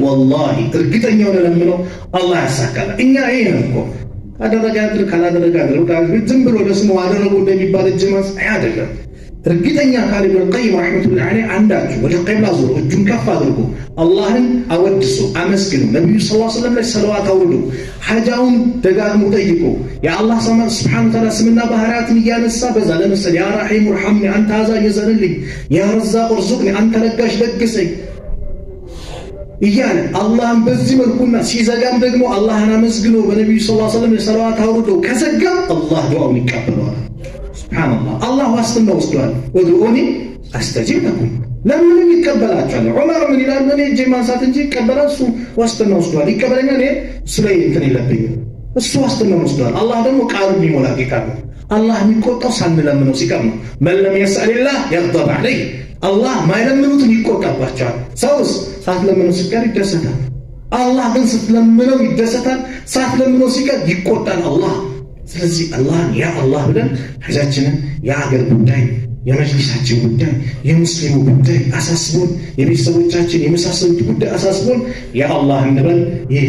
ወላሂ እርግጠኛ ሆነን ለምነው አላህ ያሳካል። እኛ ይሄ ነው እኮ አደረጋ አድርግ ካላደረጋ አድርግ ዝም ብሎ ለስሙ አደረጉ እንደሚባል እጅ ማንሳት አይደለም። እርግጠኛ ካለ ኢብኑ ቀይም ረሕመቱላሂ ዐለይሂ አንዳችሁ ወደ ቂብላ ዞሮ እጁን ከፍ አድርጎ አላህን አወድሶ አመስግኑ፣ ነብዩ ሰለላሁ ዐለይሂ ወሰለም ላይ ሰለዋት አውርዶ ሐጃውን ደጋግሞ ጠይቆ የአላህ ሱብሓነሁ ወተዓላ ስምና ባህሪያትን እያነሳ በዛ ለምሳሌ ያ ረሒም ርሐምኒ አንተ አዛኝ ዘንልኝ፣ ያ ረዛቅ እርዙቅኒ አንተ ለጋሽ ደግሰኝ እያለ አላህን በዚህ መልኩና ሲዘጋም ደግሞ አላህን አመስግኖ በነብዩ ሰለላሁ ዐለይሂ ወሰለም ሰለዋት አውርዶ ከዘጋ አላህ ዱዓውን ይቀበለዋል። ሱብሃንአላህ አላህ ዋስትና ወስዷል። ወድዑኒ አስተጂብ ለኩም ለምንም ይቀበላችኋል። ዑመር ምን ይላል? እኔ እጄ ማንሳት እንጂ ይቀበላል። እሱ ዋስትና ወስዷል። ይቀበለኛል። እኔ እሱ ላይ እንትን የለብኝም። እሱ ዋስትና ወስዷል። አላህ ደግሞ ቃሉን የሚሞላ ጌታ ነው። አላህ የሚቆጣው ሳንለምነው ሲቀር ነው። መን ለም የስአሊላህ የግደብ ዐለይህ አላህ ማይለምኑትን ይቆጣባቸዋል። ሰውስ ሳትለምነው ሲቀር ይደሰታል። አላህ ግን ስትለምነው ይደሰታል። ሳትለምነው ሲቀር ይቆጣል አላህ። ስለዚህ አላህን ያ አላህ ብለን ሐጃችንን የአገር ጉዳይ፣ የመጅሊሳችን ጉዳይ፣ የሙስሊሙ ጉዳይ አሳስቦን፣ የቤተሰቦቻችን የመሳሰሉት ጉዳይ አሳስቦን ያ አላህ እንበል። ይህ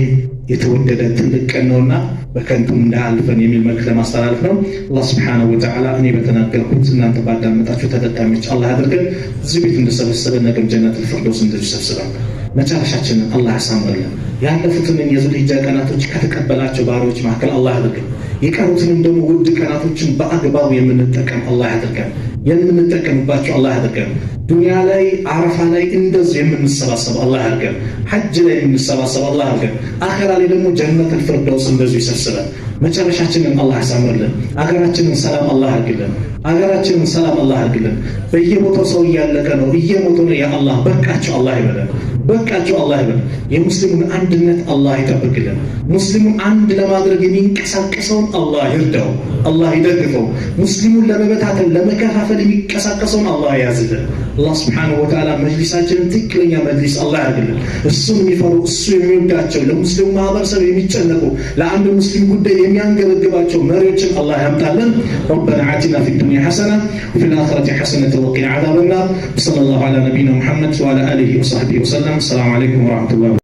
የተወደደ ትልቅ ቀን ነውና በከንቱ እንዳያልፈን የሚል መልእክት ለማስተላለፍ ነው። አላህ ሱብሓነሁ ወተዓላ እኔ በተናገርኩት እናንተ ባዳመጣችሁ ተጠቃሚዎች አላህ ያድርገን። እዚህ ቤት እንደሰበሰበን ነገም ጀነቱል ፊርደውስ እንደዚህ ሰብስበን መጨረሻችንን አላህ ያሳምርልን። ያለፉትን የዙልሂጃ ቀናቶች ከተቀበላቸው ባሪያዎች መካከል አላህ ያድርገን። የቀሩትንም ደግሞ ውድ ቀናቶችን በአግባቡ የምንጠቀም አላህ ያድርገን። የምንጠቀምባቸው አላህ ያድርገን። ዱንያ ላይ አረፋ ላይ እንደዚህ የምንሰባሰብ አላህ ያድርገን። ሐጅ ላይ የምንሰባሰብ አላህ ያድርገን። አኺራ ላይ ደግሞ ጀነቱል ፊርደውስ እንደዚህ ይሰብስበን። መጨረሻችንን አላህ ያሳምርልን። አገራችንን ሰላም አላህ ያድርግልን። አገራችንን ሰላም አላህ ያድርግልን። በየቦታው ሰው እያለቀ ነው፣ እየሞቱ ነው። ያ አላህ በቃቸው አላህ ይበለን። በቃቸው አላህ ይበለን። የሙስሊሙን አንድነት አላህ ይጠብቅልን። ሙስሊሙን አንድ ለማድረግ የሚንቀሳቀሰውን አላህ ይርዳው፣ አላህ ይደግፈው። ሙስሊሙን ለመበታተን ለመከፋፈል የሚንቀሳቀሰውን አላህ ያዝልን። አላህ ሱብሓነሁ ወተዓላ መጅሊሳችንን ትክክለኛ መጅሊስ አላህ ያድርግልን። እሱን የሚፈሩ እሱ የሚወዳቸው ለሙስሊሙ ማህበረሰብ የሚጨነቁ ለአንድ ሙስሊም ጉዳይ የሚያንገበግባቸው መሪዎችን አላህ ያምጣልን። ረበና አቲና ፊ ዱንያ ሐሰና ወፊ ልአኺረቲ ሐሰነተ ወቂና ዐዛበ ናር። ወሰለላሁ ዐላ ነቢይና ሙሐመድ ወዐላ አሊሂ ወሰሕቢሂ ወሰለም። ሰላሙ ዐለይኩም ወረሕመቱላሂ